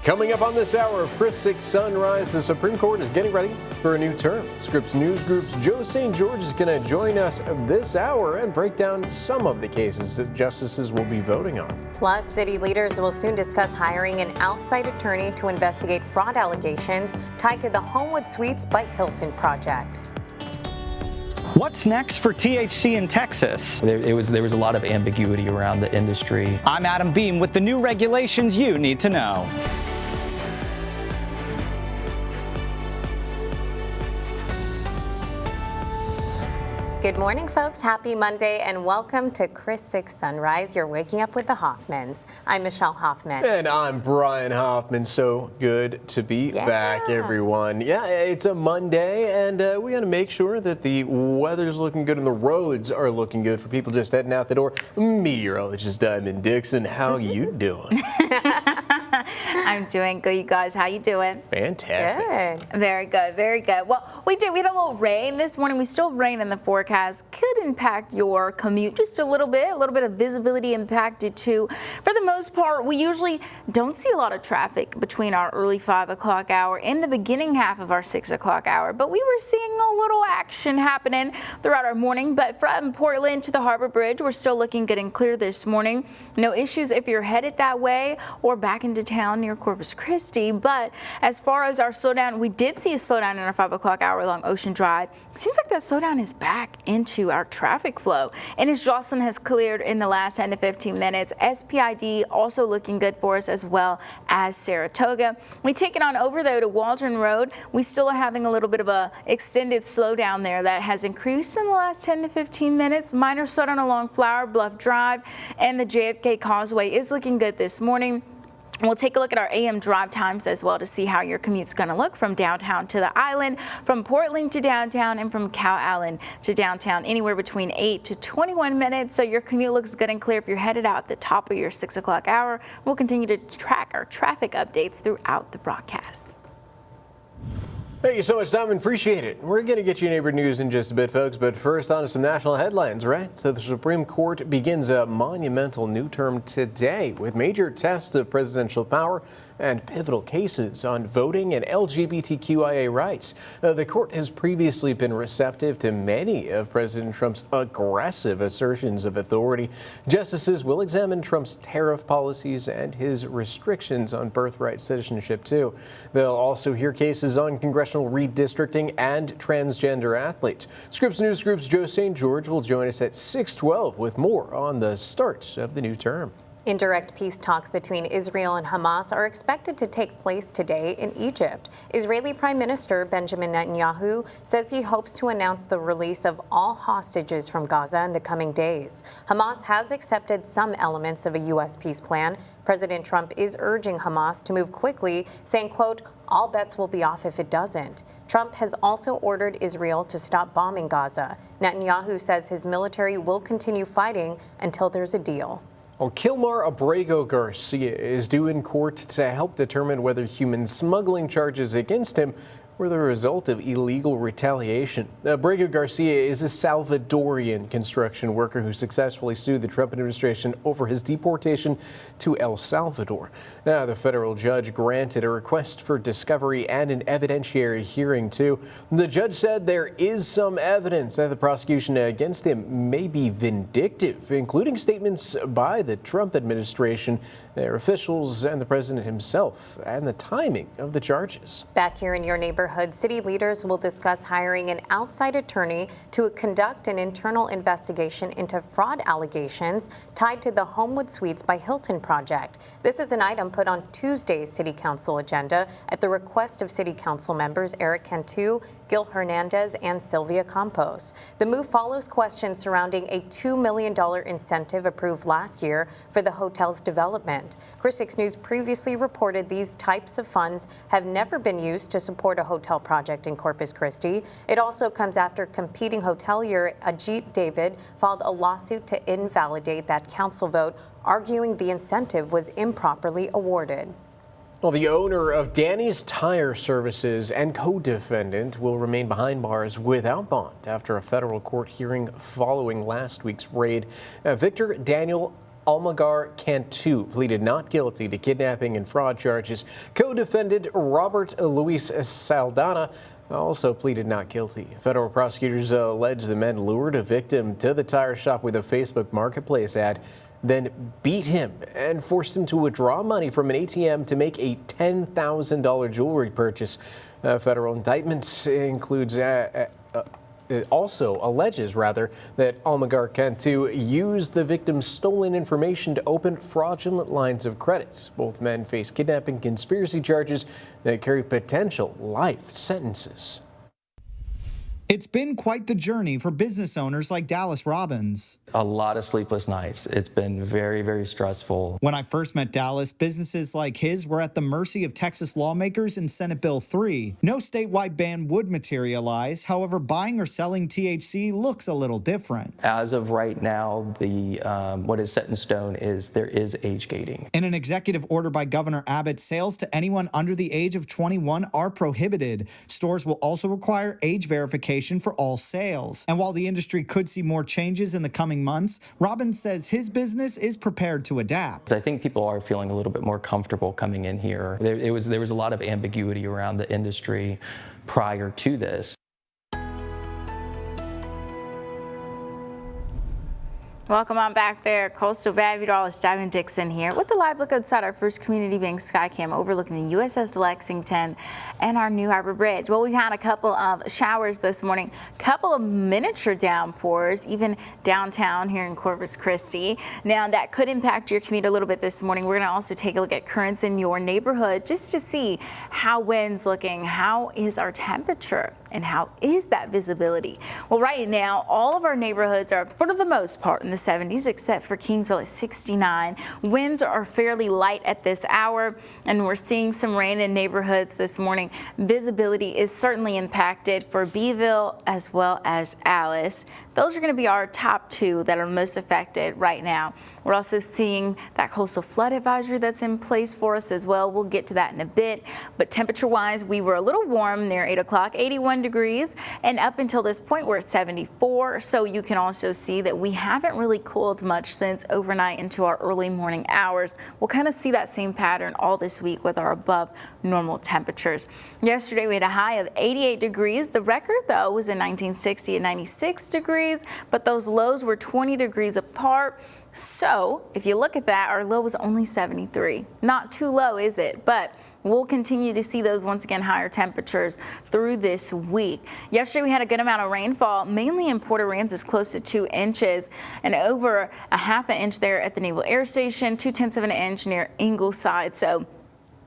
Coming up on this hour of Chris 6 Sunrise, the Supreme Court is getting ready for a new term. Scripps News Group's Joe St. George is going to join us this hour and break down some of the cases that justices will be voting on. Plus, city leaders will soon discuss hiring an outside attorney to investigate fraud allegations tied to the Homewood Suites by Hilton project. What's next for THC in Texas? There was a lot of ambiguity around the industry. I'm Adam Beam with the new regulations you need to know. Good morning, folks. Happy Monday and welcome to Chris 6 Sunrise. You're waking up with the Hoffmans. I'm Michelle Hoffman. And I'm Brian Hoffman. So good to be back, everyone. Yeah, it's a Monday, and we got to make sure that the weather's looking good and the roads are looking good for people just heading out the door. Meteorologist Diamond Dixon, how you doing? I'm doing good, you guys. How you doing? Fantastic. Good. Very good, very good. Well, we had a little rain this morning. We still have rain in the forecast. Could impact your commute just a little bit of visibility impacted too. For the most part, we usually don't see a lot of traffic between our early 5 o'clock hour and the beginning half of our 6 o'clock hour, but we were seeing a little action happening throughout our morning. But from Portland to the Harbor Bridge, we're still looking good and clear this morning. No issues if you're headed that way or back into town near Corpus Christi. But as far as our slowdown, we did see a slowdown in our 5 o'clock hour along Ocean Drive. It seems like that slowdown is back into our traffic flow. And as Jocelyn has cleared in the last 10 to 15 minutes, SPID also looking good for us, as well as Saratoga. We take it on over though to Waldron Road. We still are having a little bit of a extended slowdown there that has increased in the last 10 to 15 minutes. Minor slowdown along Flower Bluff Drive, and the JFK Causeway is looking good this morning. We'll take a look at our AM drive times as well to see how your commute's going to look from downtown to the island, from Portland to downtown, and from Cow Island to downtown, anywhere between 8 to 21 minutes. So your commute looks good and clear if you're headed out at the top of your 6 o'clock hour. We'll continue to track our traffic updates throughout the broadcast. Thank you so much, Diamond. Appreciate it. We're going to get you neighbor news in just a bit, folks. But first, on to some national headlines, right? So the Supreme Court begins a monumental new term today with major tests of presidential power and pivotal cases on voting and LGBTQIA rights. The court has previously been receptive to many of President Trump's aggressive assertions of authority. Justices will examine Trump's tariff policies and his restrictions on birthright citizenship, too. They'll also hear cases on congressional redistricting and transgender athletes. Scripps News Group's Joe St. George will join us at 6:12 with more on the start of the new term. Indirect peace talks between Israel and Hamas are expected to take place today in Egypt. Israeli Prime Minister Benjamin Netanyahu says he hopes to announce the release of all hostages from Gaza in the coming days. Hamas has accepted some elements of a U.S. peace plan. President Trump is urging Hamas to move quickly, saying, quote, all bets will be off if it doesn't. Trump has also ordered Israel to stop bombing Gaza. Netanyahu says his military will continue fighting until there's a deal. Well, Kilmar Abrego Garcia is due in court to help determine whether human smuggling charges against him were the result of illegal retaliation. Abrego Garcia is a Salvadorian construction worker who successfully sued the Trump administration over his deportation to El Salvador. Now, the federal judge granted a request for discovery and an evidentiary hearing, too. The judge said there is some evidence that the prosecution against him may be vindictive, including statements by the Trump administration, their officials, and the president himself, and the timing of the charges. Back here in your neighborhood, city leaders will discuss hiring an outside attorney to conduct an internal investigation into fraud allegations tied to the Homewood Suites by Hilton project. This is an item put on Tuesday's City Council agenda at the request of City Council members Eric Cantu, Gil Hernandez, and Sylvia Campos. The move follows questions surrounding a $2 million incentive approved last year for the hotel's development. Chris 6 News previously reported these types of funds have never been used to support a hotel project in Corpus Christi. It also comes after competing hotelier Ajit David filed a lawsuit to invalidate that council vote, arguing the incentive was improperly awarded. Well, the owner of Danny's Tire Services and co-defendant will remain behind bars without bond after a federal court hearing following last week's raid. Victor Daniel Almagar Cantu pleaded not guilty to kidnapping and fraud charges. Co-defendant Robert Luis Saldana also pleaded not guilty. Federal prosecutors allege the men lured a victim to the tire shop with a Facebook Marketplace ad, then beat him and forced him to withdraw money from an ATM to make a $10,000 jewelry purchase. Federal indictments includes it also alleges that Almagar Cantu used the victim's stolen information to open fraudulent lines of credit. Both men face kidnapping conspiracy charges that carry potential life sentences. It's been quite the journey for business owners like Dallas Robbins. A lot of sleepless nights. It's been very, very stressful. When I first met Dallas, businesses like his were at the mercy of Texas lawmakers and Senate Bill 3. No statewide ban would materialize. However, buying or selling THC looks a little different. As of right now, the what is set in stone is there is age gating. In an executive order by Governor Abbott, sales to anyone under the age of 21 are prohibited. Stores will also require age verification for all sales. And while the industry could see more changes in the coming months, Robbins says his business is prepared to adapt. I think people are feeling a little bit more comfortable coming in here. There was a lot of ambiguity around the industry prior to this. Welcome on back there. Coastal meteorologist Diamond Dixon here with a live look outside our First Community Bank Skycam overlooking the USS Lexington and our New Harbor Bridge. Well, we've had a couple of showers this morning, couple of miniature downpours, even downtown here in Corpus Christi. Now, that could impact your commute a little bit this morning. We're going to also take a look at currents in your neighborhood just to see how wind's looking, how is our temperature, and how is that visibility. Well, right now, all of our neighborhoods are, for the most part, in the 70s, except for Kingsville at 69. Winds are fairly light at this hour, and we're seeing some rain in neighborhoods this morning. Visibility is certainly impacted for Beeville as well as Alice. Those are going to be our top two that are most affected right now. We're also seeing that coastal flood advisory that's in place for us as well. We'll get to that in a bit. But temperature-wise, we were a little warm near 8 o'clock, 81 degrees. And up until this point, we're at 74. So you can also see that we haven't really cooled much since overnight into our early morning hours. We'll kind of see that same pattern all this week with our above normal temperatures. Yesterday, we had a high of 88 degrees. The record, though, was in 1960 at 96 degrees. But those lows were 20 degrees apart. So if you look at that, our low was only 73. Not too low, is it? But we'll continue to see those, once again, higher temperatures through this week. Yesterday, we had a good amount of rainfall, mainly in Port Aransas, close to 2 inches, and over a half an inch there at the Naval Air Station, 0.2 of an inch near Ingleside. So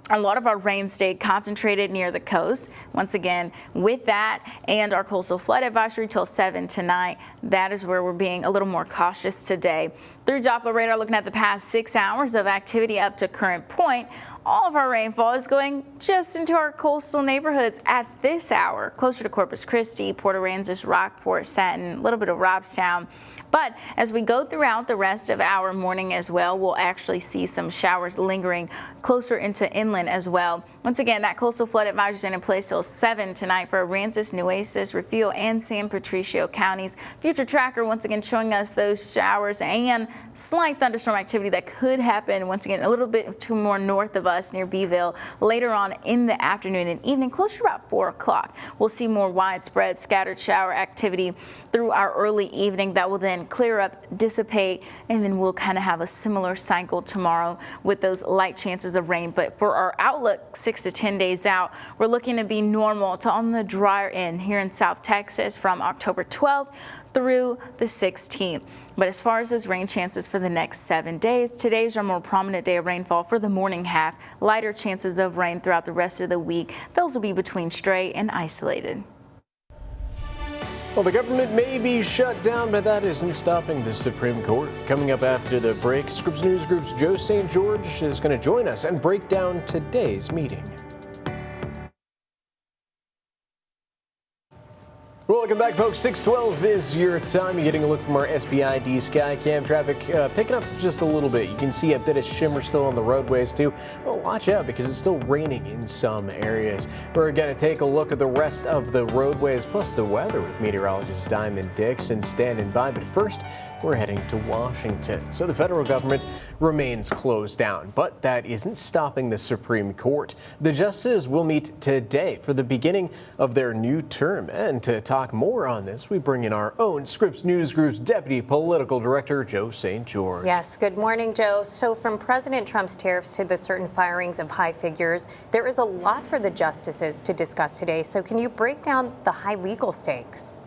a lot of our rain stayed concentrated near the coast. Once again, with that and our coastal flood advisory till 7 tonight, that is where we're being a little more cautious today. Through Doppler radar, looking at the past 6 hours of activity up to current point, all of our rainfall is going just into our coastal neighborhoods at this hour, closer to Corpus Christi, Port Aransas, Rockport, Satin, a little bit of Robstown. But as we go throughout the rest of our morning as well, we'll actually see some showers lingering closer into inland as well. Once again, that coastal flood advisory is in place till 7 tonight for Aransas, Nueces, Refugio, and San Patricio counties. Future tracker once again showing us those showers and slight thunderstorm activity that could happen once again a little bit to more north of us near Beeville later on in the afternoon and evening, closer to about 4 o'clock. We'll see more widespread scattered shower activity through our early evening that will then clear up, dissipate, and then we'll kind of have a similar cycle tomorrow with those light chances of rain. But for our outlook 6 to 10 days out, we're looking to be normal to on the drier end here in South Texas from October 12th through the 16th. But as far as those rain chances for the next 7 days, today's our more prominent day of rainfall for the morning half. Lighter chances of rain throughout the rest of the week. Those will be between stray and isolated. Well, the government may be shut down, but that isn't stopping the Supreme Court. Coming up after the break, Scripps News Group's Joe St. George is going to join us and break down today's meeting. Welcome back, folks. 6:12 is your time. You're getting a look from our SPID Skycam. Traffic picking up just a little bit. You can see a bit of shimmer still on the roadways, too. Well, watch out because it's still raining in some areas. We're going to take a look at the rest of the roadways plus the weather with meteorologist Diamond Dixon standing by. But first, we're heading to Washington. So the federal government remains closed down, but that isn't stopping the Supreme Court. The justices will meet today for the beginning of their new term. And to talk more on this, we bring in our own Scripps News Group's Deputy Political Director, Joe St. George. Yes, good morning, Joe. So from President Trump's tariffs to the certain firings of high figures, there is a lot for the justices to discuss today. So can you break down the high legal stakes?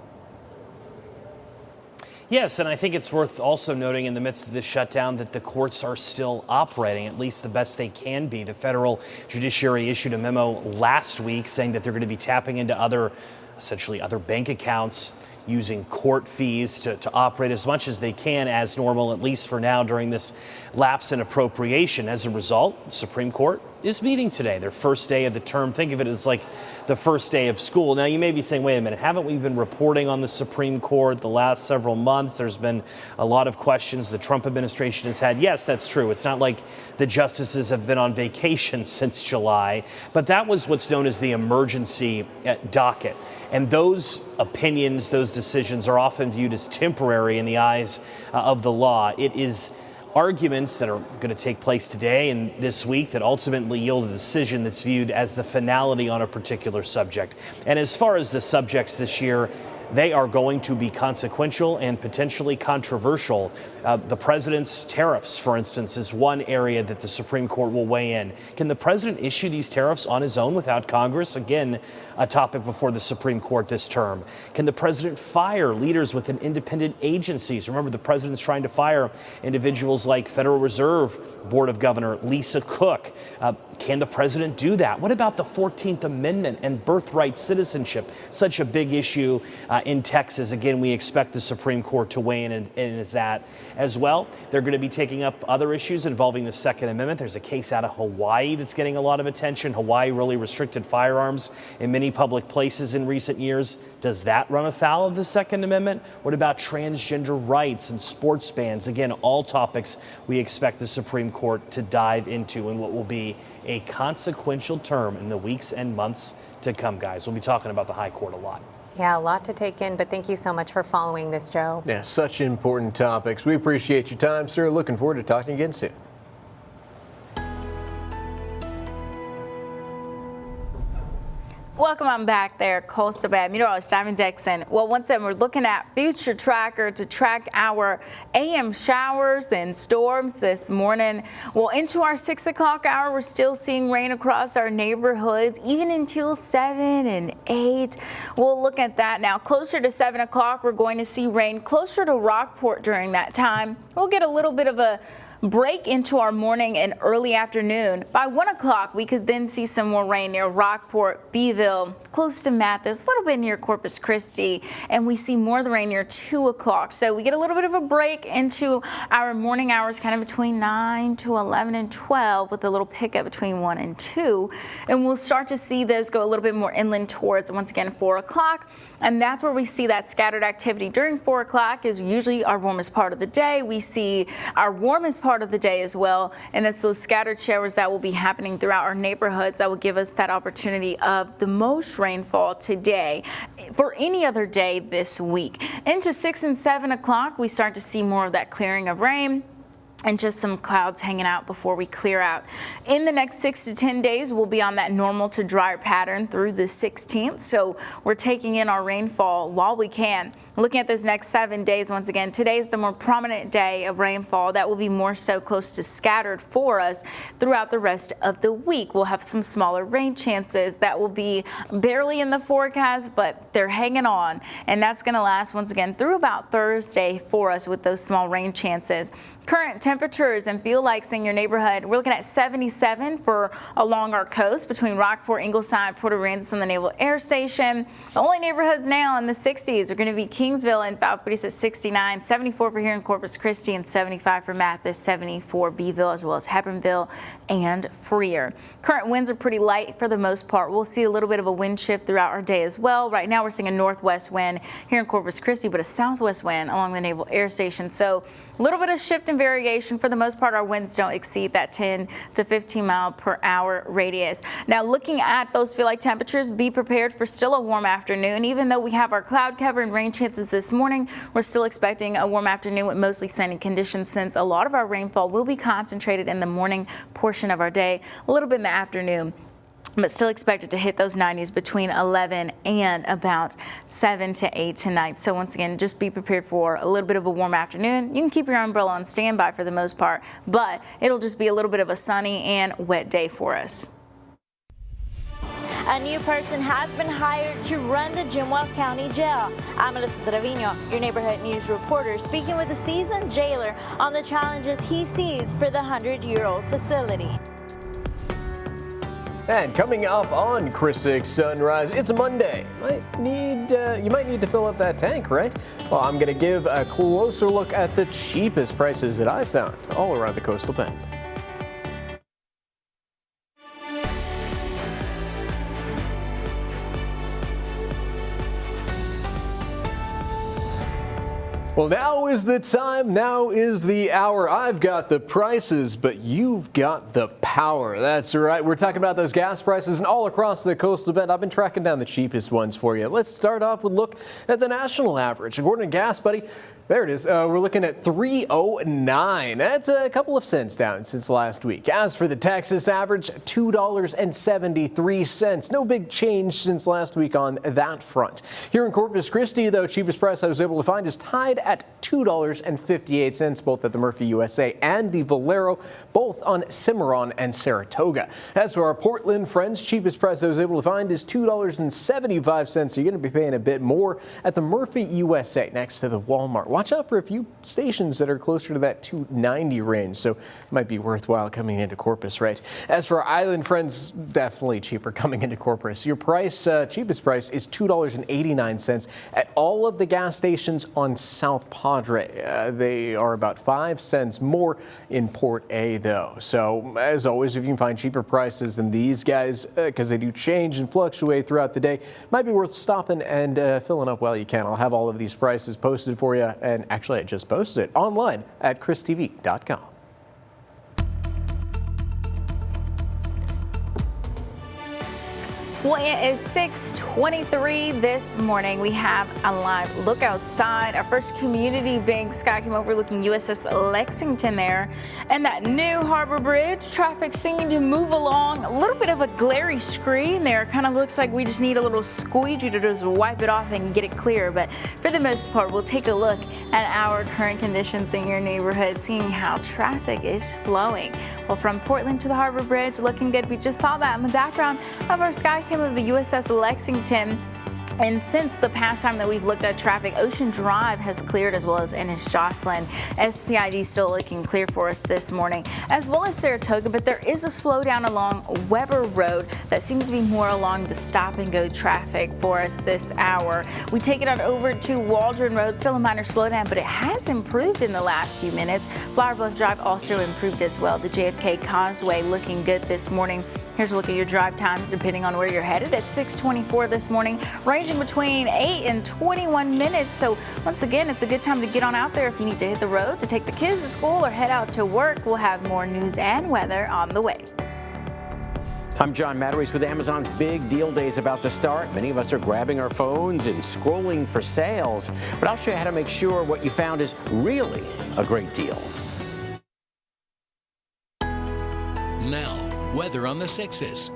Yes, and I think it's worth also noting in the midst of this shutdown that the courts are still operating, at least the best they can be. The federal judiciary issued a memo last week saying that they're going to be tapping into essentially other bank accounts, using court fees to operate as much as they can as normal, at least for now, during this lapse in appropriation. As a result, the Supreme Court is meeting today, their first day of the term. Think of it as like the first day of school. Now, you may be saying, wait a minute, haven't we been reporting on the Supreme Court the last several months? There's been a lot of questions the Trump administration has had. Yes, that's true. It's not like the justices have been on vacation since July, but that was what's known as the emergency docket. And those opinions, those decisions are often viewed as temporary in the eyes of the law. It is arguments that are going to take place today and this week that ultimately yield a decision that's viewed as the finality on a particular subject. And as far as the subjects this year, they are going to be consequential and potentially controversial. The president's tariffs, for instance, is one area that the Supreme Court will weigh in. Can the president issue these tariffs on his own without Congress? Again, a topic before the Supreme Court this term. Can the president fire leaders within independent agencies? Remember, the president's trying to fire individuals like Federal Reserve Board of Governor Lisa Cook. Can the president do that? What about the 14th Amendment and birthright citizenship? Such a big issue in Texas. Again, we expect the Supreme Court to weigh in as that as well. They're going to be taking up other issues involving the Second Amendment. There's a case out of Hawaii that's getting a lot of attention. Hawaii really restricted firearms in many public places in recent years. Does that run afoul of the Second Amendment? What about transgender rights and sports bans? Again, all topics we expect the Supreme Court to dive into in what will be a consequential term in the weeks and months to come, guys. We'll be talking about the High Court a lot. Yeah, a lot to take in, but thank you so much for following this, Joe. Yeah, such important topics. We appreciate your time, sir. Looking forward to talking again soon. Welcome on back there, Coastal Bad meteorologist Simon Dixon. Well, once again, we're looking at Future Tracker to track our AM showers and storms this morning. Well, into our 6 o'clock hour, we're still seeing rain across our neighborhoods, even until 7 and 8. We'll look at that now. Closer to 7 o'clock, we're going to see rain closer to Rockport during that time. We'll get a little bit of a break into our morning and early afternoon. By 1 o'clock, we could then see some more rain near Rockport, Beeville, close to Mathis, a little bit near Corpus Christi, and we see more of the rain near 2 o'clock. So we get a little bit of a break into our morning hours, kind of between 9 to 11 and 12, with a little pickup between 1 and 2. And we'll start to see those go a little bit more inland towards, once again, 4 o'clock. And that's where we see that scattered activity during 4 o'clock is usually our warmest part of the day. We see our warmest part of the day as well, and it's those scattered showers that will be happening throughout our neighborhoods that will give us that opportunity of the most rainfall today for any other day this week. Into 6 and 7 o'clock, we start to see more of that clearing of rain and just some clouds hanging out before we clear out. In the next 6 to 10 days, we'll be on that normal to drier pattern through the 16th. So we're taking in our rainfall while we can. Looking at those next 7 days, once again, today is the more prominent day of rainfall that will be more so close to scattered for us throughout the rest of the week. We'll have some smaller rain chances that will be barely in the forecast, but they're hanging on. And that's going to last once again through about Thursday for us with those small rain chances. Current temperatures and feel likes in your neighborhood, we're looking at 77 for along our coast between Rockport, Ingleside, Port Aransas, and the Naval Air Station. The only neighborhoods now in the 60s are going to be Kingsville and Valparaiso at 69, 74 for here in Corpus Christi, and 75 for Mathis, 74 Beeville, as well as Hebronville and Freer. Current winds are pretty light for the most part. We'll see a little bit of a wind shift throughout our day as well. Right now we're seeing a northwest wind here in Corpus Christi, but a southwest wind along the Naval Air Station. So a little bit of shift in in variation. For the most part, our winds don't exceed that 10 to 15 mile per hour radius. Now, looking at those feel like temperatures, be prepared for still a warm afternoon. Even though we have our cloud cover and rain chances this morning, we're still expecting a warm afternoon with mostly sunny conditions, since a lot of our rainfall will be concentrated in the morning portion of our day, a little bit in the afternoon, but still expected to hit those 90s between 11 and about 7 to 8 tonight. So once again, just be prepared for a little bit of a warm afternoon. You can keep your umbrella on standby for the most part, but it'll just be a little bit of a sunny and wet day for us. A new person has been hired to run the Jim Wells County Jail. I'm Melissa Trevino, your neighborhood news reporter, speaking with a seasoned jailer on the challenges he sees for the 100-year-old facility. And coming up on Chris 6 Sunrise, it's a Monday. You might need to fill up that tank, right? Well, I'm going to give a closer look at the cheapest prices that I found all around the coastal bend. Well, now is the time, now is the hour. I've got the prices, but you've got the power. That's right. We're talking about those gas prices and all across the coastal bend. I've been tracking down the cheapest ones for you. Let's start off with a look at the national average. According to Gas Buddy, there it is. We're looking at $3.09. That's a couple of cents down since last week. As for the Texas average, $2.73. No big change since last week on that front. Here in Corpus Christi, though, cheapest price I was able to find is tied at $2.58, both at the Murphy USA and the Valero, both on Cimarron and Saratoga. As for our Portland friends, cheapest price I was able to find is $2.75. So you're going to be paying a bit more at the Murphy USA next to the Walmart. Watch out for a few stations that are closer to that $2.90 range, so it might be worthwhile coming into Corpus, right? As for our island friends, definitely cheaper coming into Corpus. Your cheapest price is $2.89 at all of the gas stations on South Padre. They are about 5 cents more in Port A, though. So, as always, if you can find cheaper prices than these guys, because they do change and fluctuate throughout the day, might be worth stopping and filling up while you can. I'll have all of these prices posted for you. And actually, I just posted it online at christv.com. Well, it is 6:23 this morning. We have a live look outside. Our first community bank sky came overlooking USS Lexington there. And that new Harbor Bridge, traffic seeming to move along. A little bit of a glary screen there. Kind of looks like we just need a little squeegee to just wipe it off and get it clear. But for the most part, we'll take a look at our current conditions in your neighborhood, seeing how traffic is flowing. Well, from Portland to the Harbor Bridge, looking good. We just saw that in the background of our Skycam of the USS Lexington. And since the past time that we've looked at traffic, Ocean Drive has cleared, as well as Ennis Jocelyn. SPID still looking clear for us this morning, as well as Saratoga, but there is a slowdown along Weber Road that seems to be more along the stop and go traffic for us this hour. We take it on over to Waldron Road, still a minor slowdown, but it has improved in the last few minutes. Flower Bluff Drive also improved as well. The JFK Causeway looking good this morning. Here's a look at your drive times depending on where you're headed at 6:24 this morning, ranging between 8 and 21 minutes. So once again, it's a good time to get on out there if you need to hit the road to take the kids to school or head out to work. We'll have more news and weather on the way. I'm John Matarees with Amazon's Big Deal Days about to start. Many of us are grabbing our phones and scrolling for sales, but I'll show you how to make sure what you found is really a great deal. Now, weather on the 6s.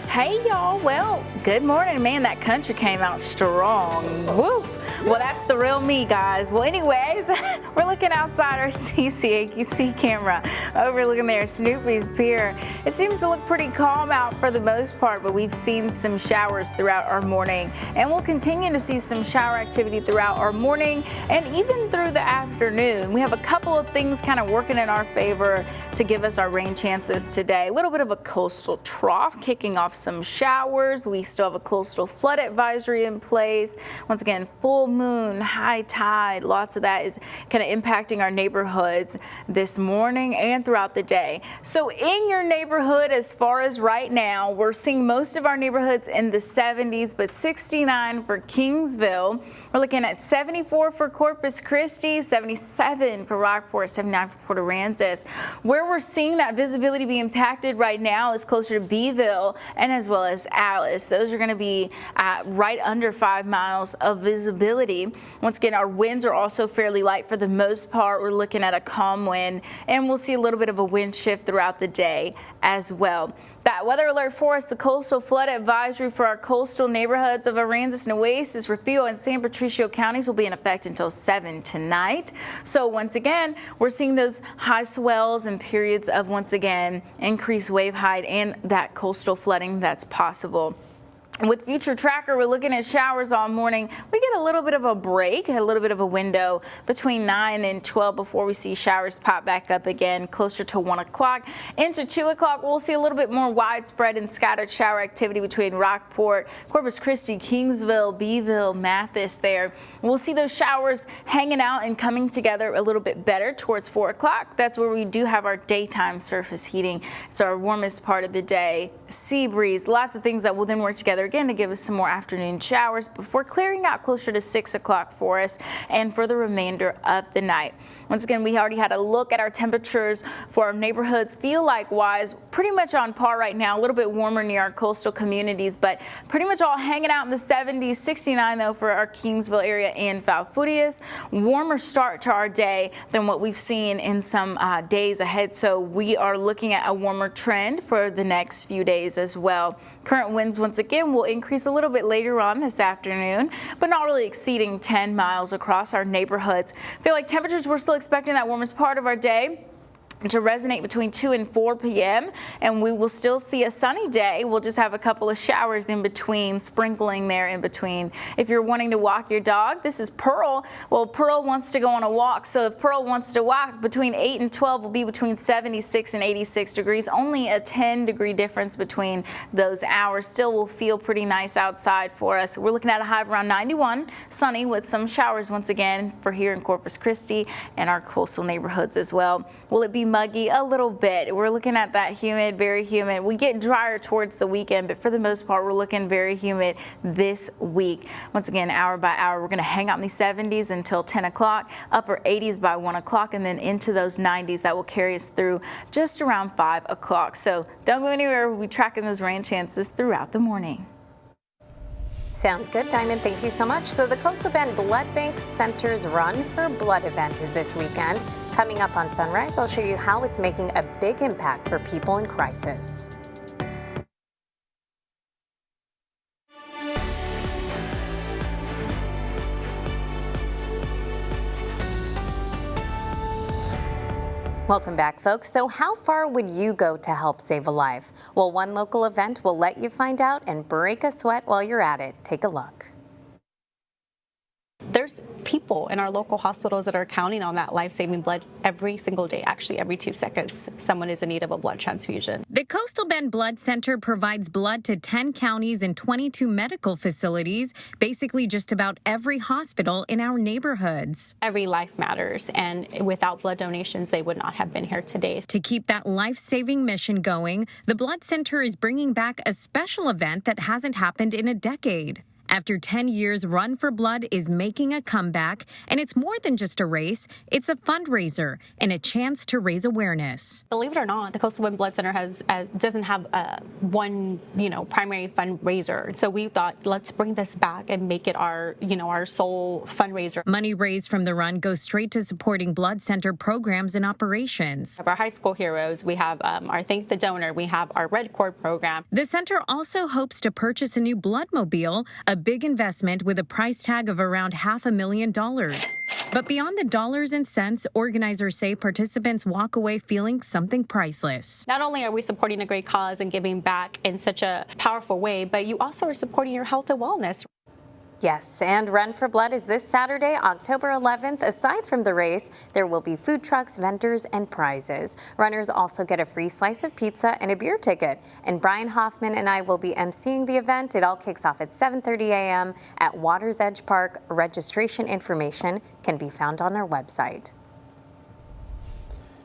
Hey y'all, well, good morning. Man, that country came out strong. Woo! Well, that's the real me, guys. Well, anyways, we're looking outside our CCAQC camera, overlooking there Snoopy's Pier. It seems to look pretty calm out for the most part, but we've seen some showers throughout our morning, and we'll continue to see some shower activity throughout our morning and even through the afternoon. We have a couple of things kind of working in our favor to give us our rain chances today. A little bit of a coastal trough kicking off some showers. We still have a coastal flood advisory in place. Once again, full moon, high tide, lots of that is kind of impacting our neighborhoods this morning and throughout the day. So in your neighborhood, as far as right now, we're seeing most of our neighborhoods in the 70s, but 69 for Kingsville. We're looking at 74 for Corpus Christi, 77 for Rockport, 79 for Port Aransas. Where we're seeing that visibility be impacted right now is closer to Beeville and as well as Alice. Those are going to be right under 5 miles of visibility. Once again, our winds are also fairly light for the most part. We're looking at a calm wind, and we'll see a little bit of a wind shift throughout the day as well. That weather alert for us, the coastal flood advisory for our coastal neighborhoods of Aransas, Nueces, Refugio, and San Patricio counties will be in effect until 7 tonight. So once again, we're seeing those high swells and periods of, once again, increased wave height and that coastal flooding that's possible. With Future Tracker, we're looking at showers all morning. We get a little bit of a break, a little bit of a window between 9 and 12 before we see showers pop back up again closer to 1 o'clock. Into 2 o'clock, we'll see a little bit more widespread and scattered shower activity between Rockport, Corpus Christi, Kingsville, Beeville, Mathis there. We'll see those showers hanging out and coming together a little bit better towards 4 o'clock. That's where we do have our daytime surface heating. It's our warmest part of the day. Sea breeze, lots of things that will then work together again to give us some more afternoon showers before clearing out closer to 6 o'clock for us and for the remainder of the night. Once again, we already had a look at our temperatures for our neighborhoods. Feel like wise, pretty much on par right now, a little bit warmer near our coastal communities, but pretty much all hanging out in the 70s, 69 though for our Kingsville area and Falfurrias. Warmer start to our day than what we've seen in some days ahead. So we are looking at a warmer trend for the next few days as well. Current winds once again will increase a little bit later on this afternoon, but not really exceeding 10 miles across our neighborhoods. Feel like temperatures, we're still expecting that warmest part of our day to resonate between 2 and 4 p.m. and we will still see a sunny day. We'll just have a couple of showers in between, sprinkling there in between. If you're wanting to walk your dog, this is Pearl. Well, Pearl wants to go on a walk, so if Pearl wants to walk, between 8 and 12 will be between 76 and 86 degrees. Only a 10-degree difference between those hours. Still will feel pretty nice outside for us. We're looking at a high of around 91, sunny with some showers once again for here in Corpus Christi and our coastal neighborhoods as well. Will it be muggy? A little bit. We're looking at that humid, very humid. We get drier towards the weekend, but for the most part, we're looking very humid this week. Once again, hour by hour, we're going to hang out in the 70s until 10 o'clock, upper 80s by 1 o'clock, and then into those 90s that will carry us through just around 5 o'clock. So don't go anywhere. We'll be tracking those rain chances throughout the morning. Sounds good, Diamond. Thank you so much. So the Coastal Bend Blood Bank Center's Run for Blood event is this weekend. Coming up on Sunrise, I'll show you how it's making a big impact for people in crisis. Welcome back, folks. So how far would you go to help save a life? Well, one local event will let you find out and break a sweat while you're at it. Take a look. There's people in our local hospitals that are counting on that life-saving blood every single day. Actually, every 2 seconds, someone is in need of a blood transfusion. The Coastal Bend Blood Center provides blood to 10 counties and 22 medical facilities, basically just about every hospital in our neighborhoods. Every life matters, and without blood donations, they would not have been here today. To keep that life-saving mission going, the Blood Center is bringing back a special event that hasn't happened in a decade. After 10 years, Run for Blood is making a comeback, and it's more than just a race. It's a fundraiser and a chance to raise awareness. Believe it or not, the Coastal Bend Blood Center doesn't have one, primary fundraiser. So we thought, let's bring this back and make it our sole fundraiser. Money raised from the run goes straight to supporting Blood Center programs and operations. Our high school heroes, we have our Thank the Donor, we have our Red Cord program. The center also hopes to purchase a new Bloodmobile, a big investment with a price tag of around $500,000. But beyond the dollars and cents, organizers say participants walk away feeling something priceless. Not only are we supporting a great cause and giving back in such a powerful way, but you also are supporting your health and wellness. Yes, and Run for Blood is this Saturday, October 11th. Aside from the race, there will be food trucks, vendors, and prizes. Runners also get a free slice of pizza and a beer ticket. And Brian Hoffman and I will be emceeing the event. It all kicks off at 7:30 a.m. at Waters Edge Park. Registration information can be found on our website.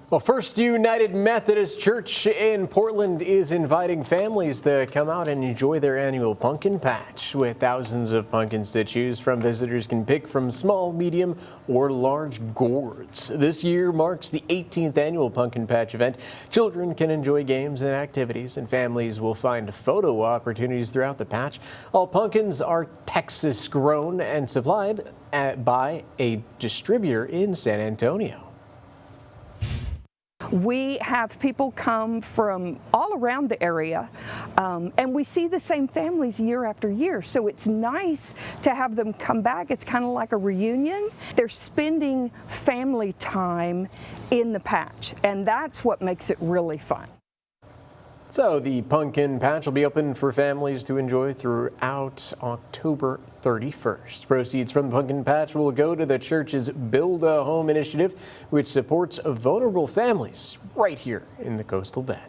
Well, First United Methodist Church in Portland is inviting families to come out and enjoy their annual pumpkin patch. With thousands of pumpkins to choose from, visitors can pick from small, medium, or large gourds. This year marks the 18th annual pumpkin patch event. Children can enjoy games and activities, and families will find photo opportunities throughout the patch. All pumpkins are Texas grown and supplied by a distributor in San Antonio. We have people come from all around the area, and we see the same families year after year, so it's nice to have them come back. It's kind of like a reunion. They're spending family time in the patch, and that's what makes it really fun. So the pumpkin patch will be open for families to enjoy throughout October 31st. Proceeds from the pumpkin patch will go to the church's Build a Home initiative, which supports vulnerable families right here in the Coastal Bend.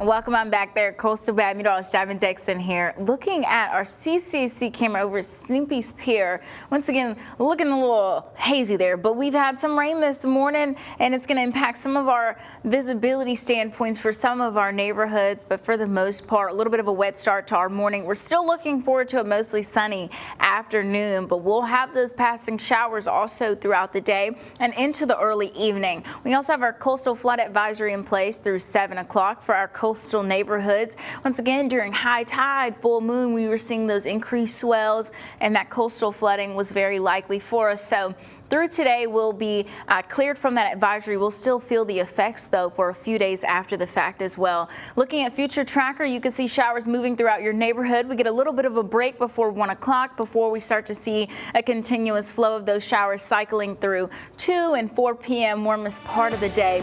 Welcome on back there, Coastal Bend. Meteorologist Diamond Dixon here, looking at our CCC camera over Snoopy's Pier. Once again, looking a little hazy there, but we've had some rain this morning, and it's going to impact some of our visibility standpoints for some of our neighborhoods. But for the most part, a little bit of a wet start to our morning. We're still looking forward to a mostly sunny afternoon, but we'll have those passing showers also throughout the day and into the early evening. We also have our coastal flood advisory in place through 7 o'clock for our coastal neighborhoods. Once again, during high tide, full moon, we were seeing those increased swells, and that coastal flooding was very likely for us. So through today, we'll be cleared from that advisory. We'll still feel the effects, though, for a few days after the fact as well. Looking at Future Tracker, you can see showers moving throughout your neighborhood. We get a little bit of a break before 1 o'clock before we start to see a continuous flow of those showers cycling through 2 and 4 p.m., warmest part of the day.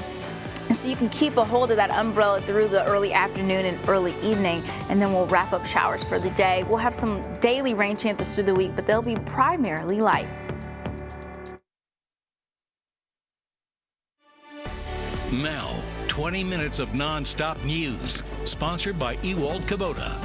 So you can keep a hold of that umbrella through the early afternoon and early evening, and then we'll wrap up showers for the day. We'll have some daily rain chances through the week, but they'll be primarily light. Now, 20 minutes of non-stop news, sponsored by Ewald Kubota.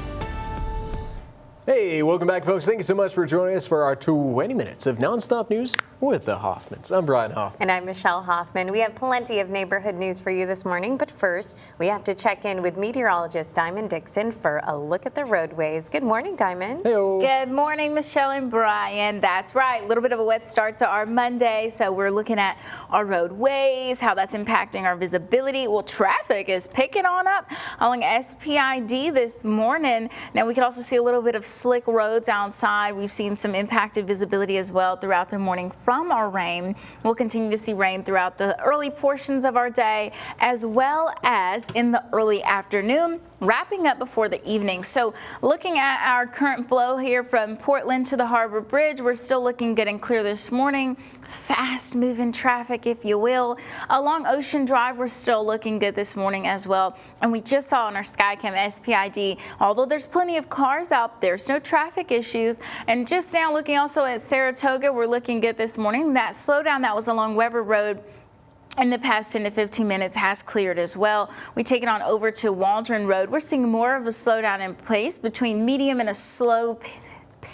Hey, welcome back, folks. Thank you so much for joining us for our 20 minutes of nonstop news with the Hoffmans. I'm Brian Hoffman. And I'm Michelle Hoffman. We have plenty of neighborhood news for you this morning, but first, we have to check in with meteorologist Diamond Dixon for a look at the roadways. Good morning, Diamond. Hey-o. Good morning, Michelle and Brian. That's right, a little bit of a wet start to our Monday, so we're looking at our roadways, how that's impacting our visibility. Well, traffic is picking on up along SPID this morning. Now, we can also see a little bit of slick roads outside. We've seen some impacted visibility as well throughout the morning from our rain. We'll continue to see rain throughout the early portions of our day, as well as in the early afternoon, wrapping up before the evening. So looking at our current flow here from Portland to the Harbor Bridge, we're still looking good and clear this morning. Fast moving traffic, if you will. Along Ocean Drive, we're still looking good this morning as well. And we just saw on our Skycam SPID, although there's plenty of cars out there, no traffic issues. And just now looking also at Saratoga, we're looking good this morning. That slowdown that was along Weber Road in the past 10 to 15 minutes has cleared as well. We take it on over to Waldron Road. We're seeing more of a slowdown in place between medium and a slow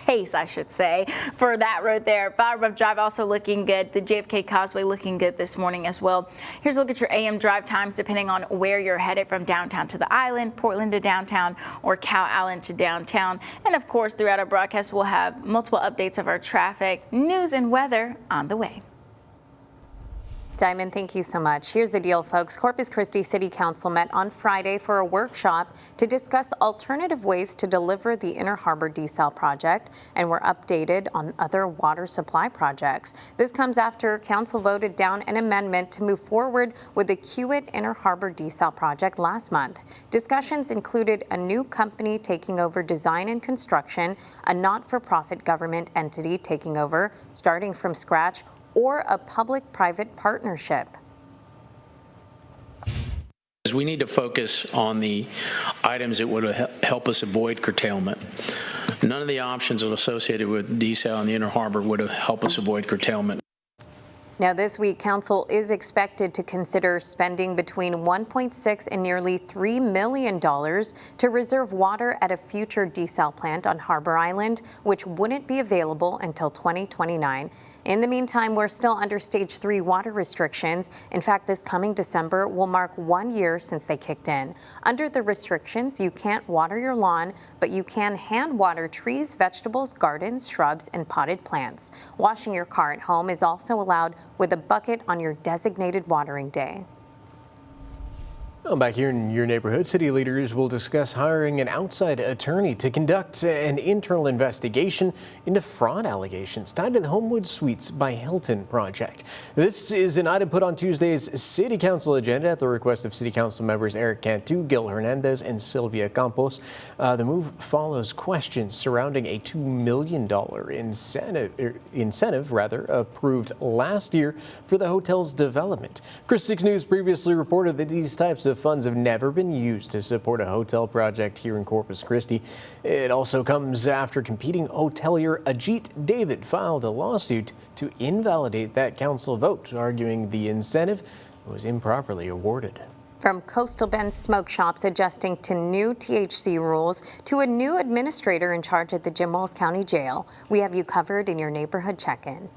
pace, I should say, for that road there. Firebrook Drive also looking good. The JFK Causeway looking good this morning as well. Here's a look at your AM drive times depending on where you're headed from downtown to the island, Portland to downtown, or Cow Island to downtown. And of course, throughout our broadcast, we'll have multiple updates of our traffic, news, and weather on the way. Diamond, thank you so much. Here's the deal, folks. Corpus Christi City Council met on Friday for a workshop to discuss alternative ways to deliver the Inner Harbor Desal project, and were updated on other water supply projects. This comes after council voted down an amendment to move forward with the Kiewit Inner Harbor Desal project last month. Discussions included a new company taking over design and construction, a not-for-profit government entity taking over, starting from scratch, or a public-private partnership. We need to focus on the items that would help us avoid curtailment. None of the options associated with desal in the Inner Harbor would help us avoid curtailment. Now, this week, Council is expected to consider spending between $1.6 and nearly $3 million to reserve water at a future desal plant on Harbor Island, which wouldn't be available until 2029. In the meantime, we're still under Stage 3 water restrictions. In fact, this coming December will mark 1 year since they kicked in. Under the restrictions, you can't water your lawn, but you can hand water trees, vegetables, gardens, shrubs, and potted plants. Washing your car at home is also allowed with a bucket on your designated watering day. Well, back here in your neighborhood, city leaders will discuss hiring an outside attorney to conduct an internal investigation into fraud allegations tied to the Homewood Suites by Hilton project. This is an item put on Tuesday's City Council agenda at the request of City Council members Eric Cantu, Gil Hernandez, and Sylvia Campos. The move follows questions surrounding a $2 million incentive approved last year for the hotel's development. Chris 6 News previously reported that these types of funds have never been used to support a hotel project here in Corpus Christi. It also comes after competing hotelier Ajit David filed a lawsuit to invalidate that council vote, arguing the incentive was improperly awarded. From Coastal Bend smoke shops adjusting to new THC rules to a new administrator in charge at the Jim Wells County Jail, we have you covered in your neighborhood check-in.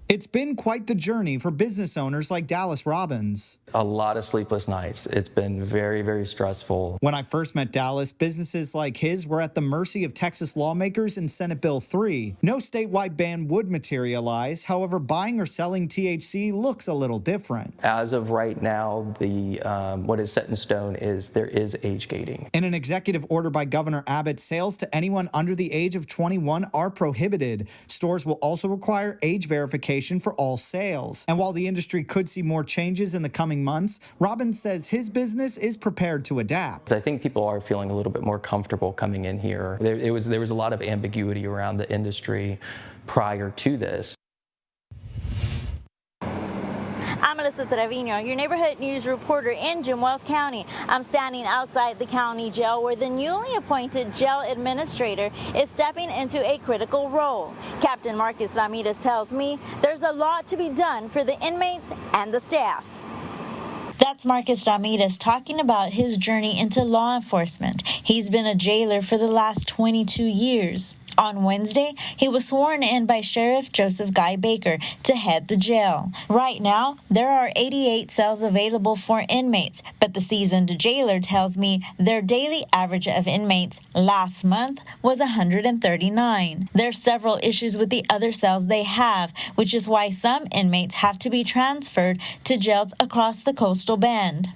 It's been quite the journey for business owners like Dallas Robbins. A lot of sleepless nights. It's been very, very stressful. When I first met Dallas, businesses like his were at the mercy of Texas lawmakers and Senate Bill 3. No statewide ban would materialize. However, buying or selling THC looks a little different. As of right now, the what is set in stone is there is age gating. In an executive order by Governor Abbott, sales to anyone under the age of 21 are prohibited. Stores will also require age verification for all sales. And while the industry could see more changes in the coming months, Robbins says his business is prepared to adapt. I think people are feeling a little bit more comfortable coming in here. There was a lot of ambiguity around the industry prior to this. I'm Melissa Trevino, your neighborhood news reporter in Jim Wells County. I'm standing outside the county jail where the newly appointed jail administrator is stepping into a critical role. Captain Marcus Ramirez tells me there's a lot to be done for the inmates and the staff. That's Marcus Ramirez talking about his journey into law enforcement. He's been a jailer for the last 22 years. On Wednesday, he was sworn in by Sheriff Joseph Guy Baker to head the jail. Right now, there are 88 cells available for inmates, but the seasoned jailer tells me their daily average of inmates last month was 139. There's several issues with the other cells they have, which is why some inmates have to be transferred to jails across the Coastal Bend.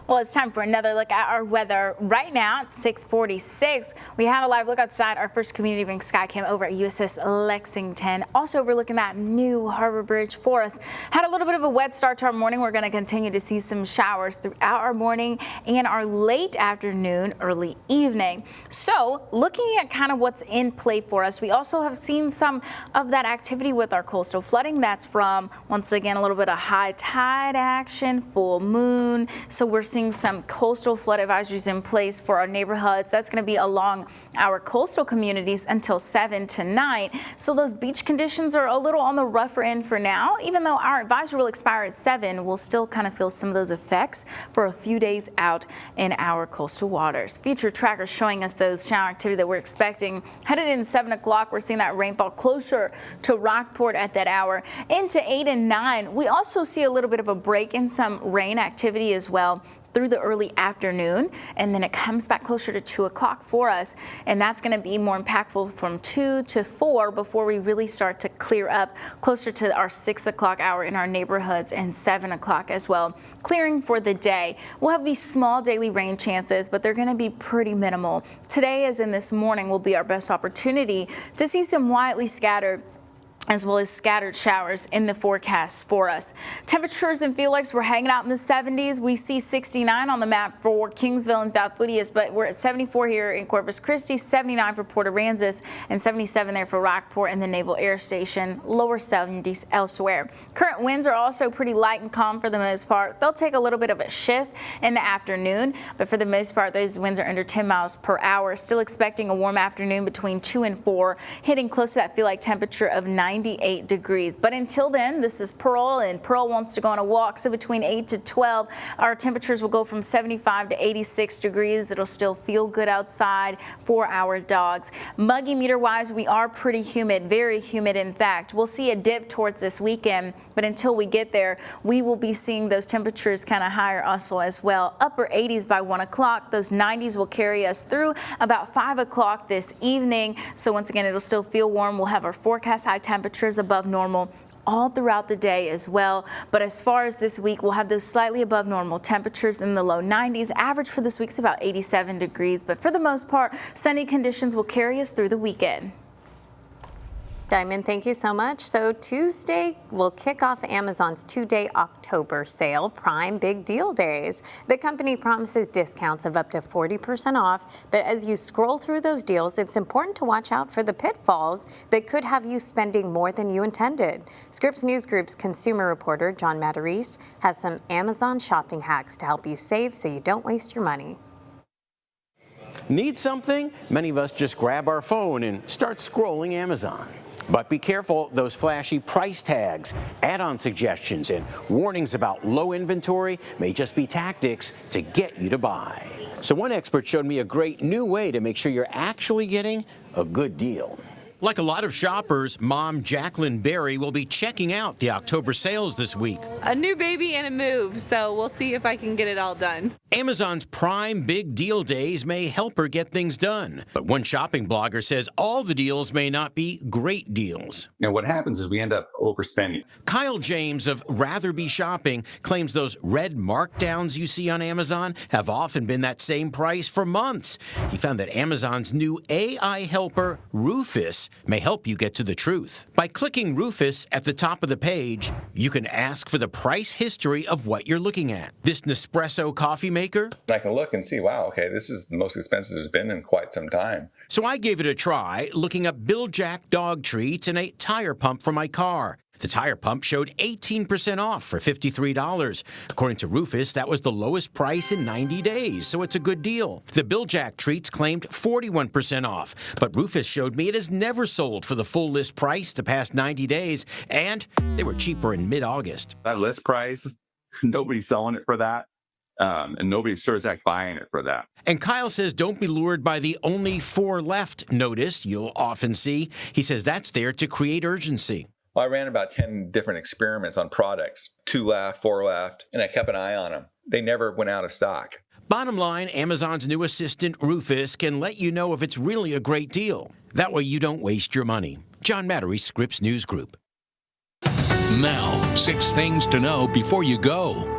Well, it's time for another look at our weather. Right now at 6:46, we have a live look outside our first community bank Skycam over at USS Lexington. Also overlooking that new Harbor Bridge for us. Had a little bit of a wet start to our morning. We're going to continue to see some showers throughout our morning and our late afternoon, early evening. So looking at kind of what's in play for us, we also have seen some of that activity with our coastal flooding. That's from, once again, a little bit of high tide action, full moon. So we're seeing some coastal flood advisories in place for our neighborhoods. That's going to be along our coastal communities until 7 tonight. So those beach conditions are a little on the rougher end for now. Even though our advisory will expire at 7, we'll still kind of feel some of those effects for a few days out in our coastal waters. Future trackers showing us those shower activity that we're expecting. Headed in 7 o'clock, we're seeing that rainfall closer to Rockport at that hour. Into 8 and 9, we also see a little bit of a break in some rain activity as well through the early afternoon, and then it comes back closer to 2 o'clock for us, and that's going to be more impactful from 2 to 4 before we really start to clear up closer to our 6 o'clock hour in our neighborhoods and 7 o'clock as well. Clearing for the day. We'll have these small daily rain chances, but they're going to be pretty minimal. Today, as in this morning, will be our best opportunity to see some widely scattered as well as scattered showers in the forecast for us. Temperatures in Felix, we're hanging out in the 70s. We see 69 on the map for Kingsville and Falfurrias, but we're at 74 here in Corpus Christi, 79 for Port Aransas, and 77 there for Rockport and the Naval Air Station, lower 70s elsewhere. Current winds are also pretty light and calm for the most part. They'll take a little bit of a shift in the afternoon, but for the most part, those winds are under 10 miles per hour. Still expecting a warm afternoon between 2 and 4, hitting close to that feel like temperature of 98 degrees. But until then, this is Pearl, and Pearl wants to go on a walk. So between 8 to 12, our temperatures will go from 75 to 86 degrees. It'll still feel good outside for our dogs. Muggy meter wise, we are pretty humid, very humid in fact. We'll see a dip towards this weekend, but until we get there, we will be seeing those temperatures kind of higher also as well. Upper 80s by 1 o'clock. Those 90s will carry us through about 5 o'clock this evening. So once again, it'll still feel warm. We'll have our forecast high temperatures above normal all throughout the day as well. But as far as this week, we'll have those slightly above normal temperatures in the low 90s. Average for this week's about 87 degrees. But for the most part, sunny conditions will carry us through the weekend. Diamond, thank you so much. So Tuesday will kick off Amazon's 2-day October sale, Prime Big Deal Days. The company promises discounts of up to 40% off, but as you scroll through those deals, it's important to watch out for the pitfalls that could have you spending more than you intended. Scripps News Group's consumer reporter, John Matarese, has some Amazon shopping hacks to help you save so you don't waste your money. Need something? Many of us just grab our phone and start scrolling Amazon. But be careful, those flashy price tags, add-on suggestions, and warnings about low inventory may just be tactics to get you to buy. So one expert showed me a great new way to make sure you're actually getting a good deal. Like a lot of shoppers, Mom Jacqueline Berry will be checking out the October sales this week. A new baby and a move, so we'll see if I can get it all done. Amazon's Prime Big Deal Days may help her get things done. But one shopping blogger says all the deals may not be great deals. You know, what happens is we end up overspending. Kyle James of Rather Be Shopping claims those red markdowns you see on Amazon have often been that same price for months. He found that Amazon's new AI helper, Rufus, may help you get to the truth. By clicking Rufus at the top of the page, you can ask for the price history of what you're looking at. This Nespresso coffee maker? I can look and see, wow, okay, this is the most expensive it's been in quite some time. So I gave it a try, looking up Bill Jack dog treats and a tire pump for my car. The tire pump showed 18% off for $53. According to Rufus, that was the lowest price in 90 days, so it's a good deal. The Bill Jack treats claimed 41% off, but Rufus showed me it has never sold for the full list price the past 90 days, and they were cheaper in mid-August. That list price, nobody's selling it for that, and nobody's sure as heck buying it for that. And Kyle says don't be lured by the only 4 left notice you'll often see. He says that's there to create urgency. Well, I ran about 10 different experiments on products, 2 left, 4 left, and I kept an eye on them. They never went out of stock. Bottom line, Amazon's new assistant, Rufus, can let you know if it's really a great deal. That way you don't waste your money. John Matarese, Scripps News Group. Now, 6 things to know before you go.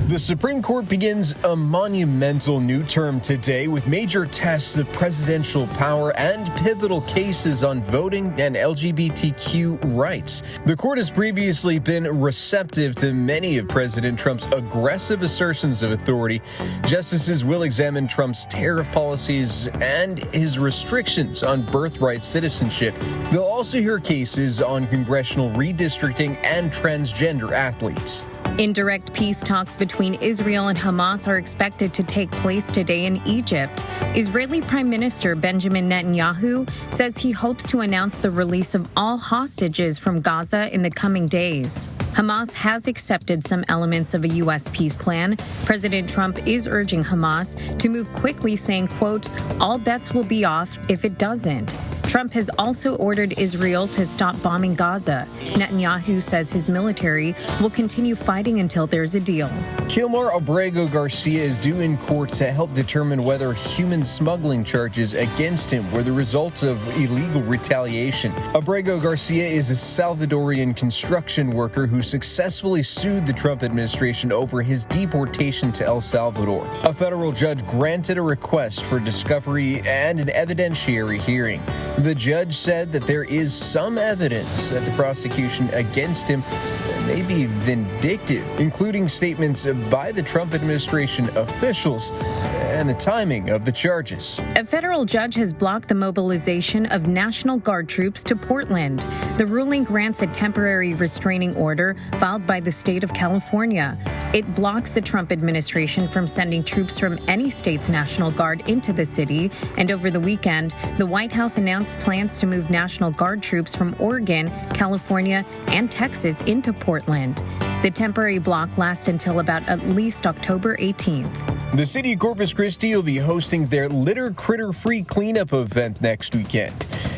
The Supreme Court begins a monumental new term today with major tests of presidential power and pivotal cases on voting and LGBTQ rights. The court has previously been receptive to many of President Trump's aggressive assertions of authority. Justices will examine Trump's tariff policies and his restrictions on birthright citizenship. They'll also hear cases on congressional redistricting and transgender athletes. Indirect peace talks between Israel and Hamas are expected to take place today in Egypt. Israeli Prime Minister Benjamin Netanyahu says he hopes to announce the release of all hostages from Gaza in the coming days. Hamas has accepted some elements of a U.S. peace plan. President Trump is urging Hamas to move quickly, saying, quote, all bets will be off if it doesn't. Trump has also ordered Israel to stop bombing Gaza. Netanyahu says his military will continue fighting until there's a deal. Kilmar Abrego Garcia is due in court to help determine whether human smuggling charges against him were the result of illegal retaliation. Abrego Garcia is a Salvadorian construction worker who successfully sued the Trump administration over his deportation to El Salvador. A federal judge granted a request for discovery and an evidentiary hearing. The judge said that there is some evidence that the prosecution against him may be vindictive, including statements by the Trump administration officials and the timing of the charges. A federal judge has blocked the mobilization of National Guard troops to Portland. The ruling grants a temporary restraining order filed by the state of California. It blocks the Trump administration from sending troops from any state's National Guard into the city. And over the weekend, the White House announced plans to move National Guard troops from Oregon, California, and Texas into Portland. The temporary block lasts until about at least October 18th. The city of Corpus Christi will be hosting their Litter Critter Free Cleanup event next weekend.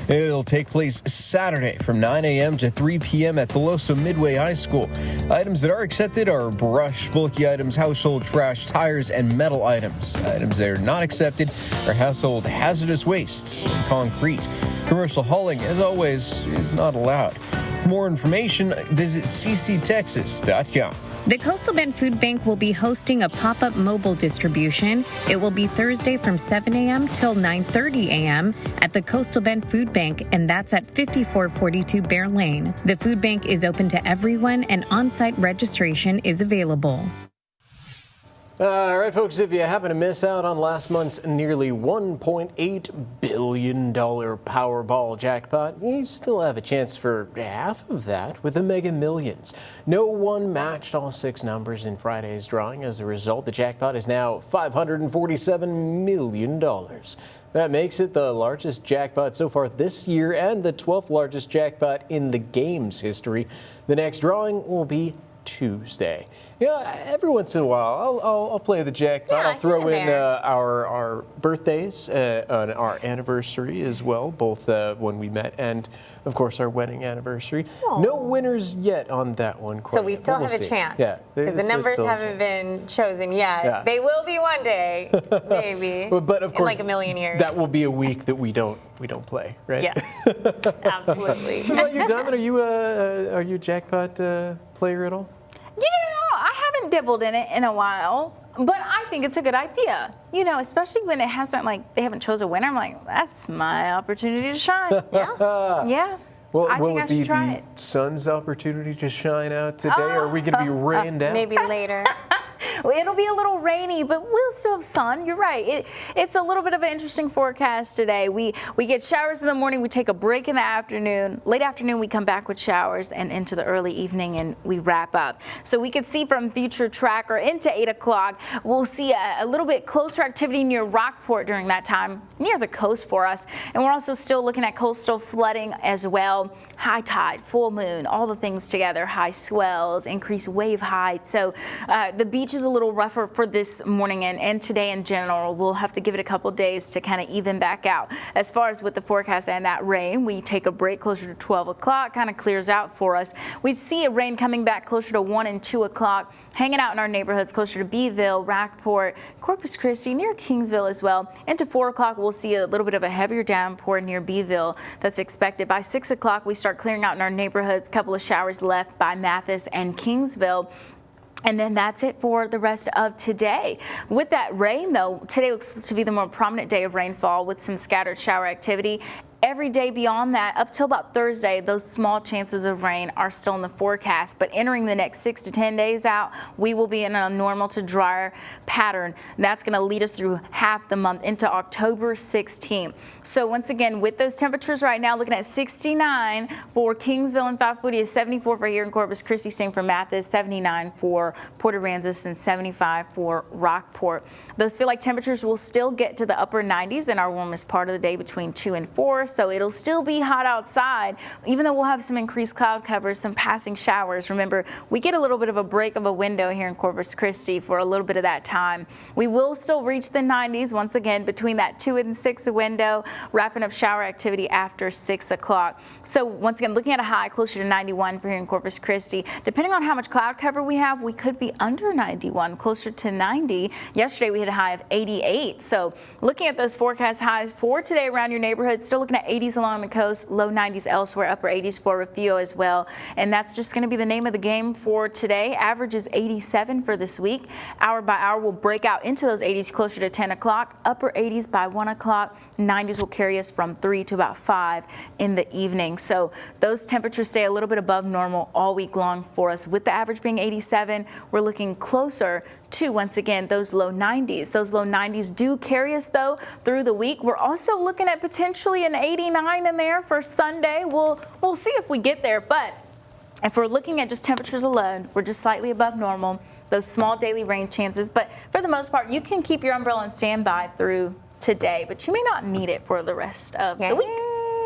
It'll take place Saturday from 9 a.m. to 3 p.m. at Deloso Midway High School. Items that are accepted are brush, bulky items, household trash, tires, and metal items. Items that are not accepted are household hazardous wastes and concrete. Commercial hauling, as always, is not allowed. For more information, visit cctexas.com. The Coastal Bend Food Bank will be hosting a pop-up mobile distribution. It will be Thursday from 7 a.m. till 9:30 a.m. at the Coastal Bend Food Bank, and that's at 5442 Bear Lane. The food bank is open to everyone, and on-site registration is available. All right, folks, if you happen to miss out on last month's nearly $1.8 billion Powerball jackpot, you still have a chance for half of that with the Mega Millions. No one matched all 6 numbers in Friday's drawing. As a result, the jackpot is now $547 million. That makes it the largest jackpot so far this year and the 12th largest jackpot in the game's history. The next drawing will be Tuesday. Yeah, every once in a while, I'll play the jackpot. I'll throw in our birthdays and our anniversary as well, both when we met and, of course, our wedding anniversary. Aww. No winners yet on that one. So we still have a chance. Yeah, because the numbers haven't been chosen yet. Yeah. They will be one day, maybe. but of course, in like a million years. That will be a week that we don't play, right? Yeah, absolutely. What about you, Diamond? Are you a jackpot player at all? You know, I haven't dabbled in it in a while, but I think it's a good idea. You know, especially when it hasn't, like, they haven't chosen a winner. I'm like, that's my opportunity to shine. Yeah. Yeah. Well, I think will I it be should try the it. sun's opportunity to shine out today, or are we going to be rained out? Maybe later. Well, it'll be a little rainy, but we'll still have sun. You're right. It's a little bit of an interesting forecast today. We get showers in the morning. We take a break in the afternoon. Late afternoon, we come back with showers and into the early evening, and we wrap up. So we can see from Future Tracker into 8 o'clock, we'll see a little bit closer activity near Rockport during that time, near the coast for us. And we're also still looking at coastal flooding as well. High tide, full moon, all the things together, high swells, increased wave height. So the beach is a little rougher for this morning and today in general. We'll have to give it a couple days to kind of even back out. As far as with the forecast and that rain, we take a break closer to 12 o'clock, kind of clears out for us. We see a rain coming back closer to 1 and 2 o'clock, hanging out in our neighborhoods closer to Beeville, Rockport, Corpus Christi, near Kingsville as well. Into 4 o'clock, we'll see a little bit of a heavier downpour near Beeville that's expected. By 6 o'clock, we start clearing out in our neighborhoods. Couple of showers left by Mathis and Kingsville. And then that's it for the rest of today. With that rain, though, today looks to be the more prominent day of rainfall with some scattered shower activity. Every day beyond that, up till about Thursday, those small chances of rain are still in the forecast. But entering the next 6 to 10 days out, we will be in a normal to drier pattern. That's going to lead us through half the month into October 16th. So once again, with those temperatures right now, looking at 69 for Kingsville and South Booty, 74 for here in Corpus Christi, same for Mathis, 79 for Port Aransas, and 75 for Rockport. Those feel like temperatures will still get to the upper 90s in our warmest part of the day between 2 and 4. So it'll still be hot outside, even though we'll have some increased cloud cover, some passing showers. Remember, we get a little bit of a break of a window here in Corpus Christi for a little bit of that time. We will still reach the 90s once again between that 2 and 6 window, wrapping up shower activity after 6 o'clock. So once again, looking at a high closer to 91 for here in Corpus Christi. Depending on how much cloud cover we have, we could be under 91, closer to 90. Yesterday we had a high of 88. So looking at those forecast highs for today around your neighborhood, still looking at at 80s along the coast, low 90s elsewhere, upper 80s for Refugio as well. And that's just going to be the name of the game for today. Average is 87 for this week. Hour by hour, we'll break out into those 80s closer to 10 o'clock, upper 80s by 1 o'clock. 90s will carry us from 3 to about 5 in the evening. So those temperatures stay a little bit above normal all week long for us. With the average being 87, we're looking closer to, once again, those low 90s. Those low 90s do carry us, though, through the week. We're also looking at potentially an 89 in there for Sunday. We'll see if we get there, but if we're looking at just temperatures alone, we're just slightly above normal. Those small daily rain chances, but for the most part, you can keep your umbrella on standby through today, but you may not need it for the rest of the week.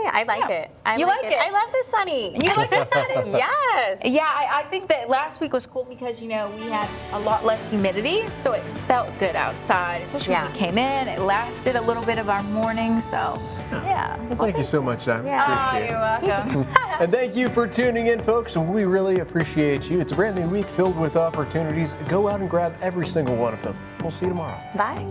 I like it. You like it? I love the sunny. You like the sunny? Yes. Yeah, I think that last week was cool because, you know, we had a lot less humidity, so it felt good outside, especially when we came in. It lasted a little bit of our morning, so yeah. Well, thank you so much, Diamond. Yeah. Appreciate You're it. welcome. And thank you for tuning in, folks. We really appreciate you. It's a brand new week filled with opportunities. Go out and grab every single one of them. We'll see you tomorrow. Bye.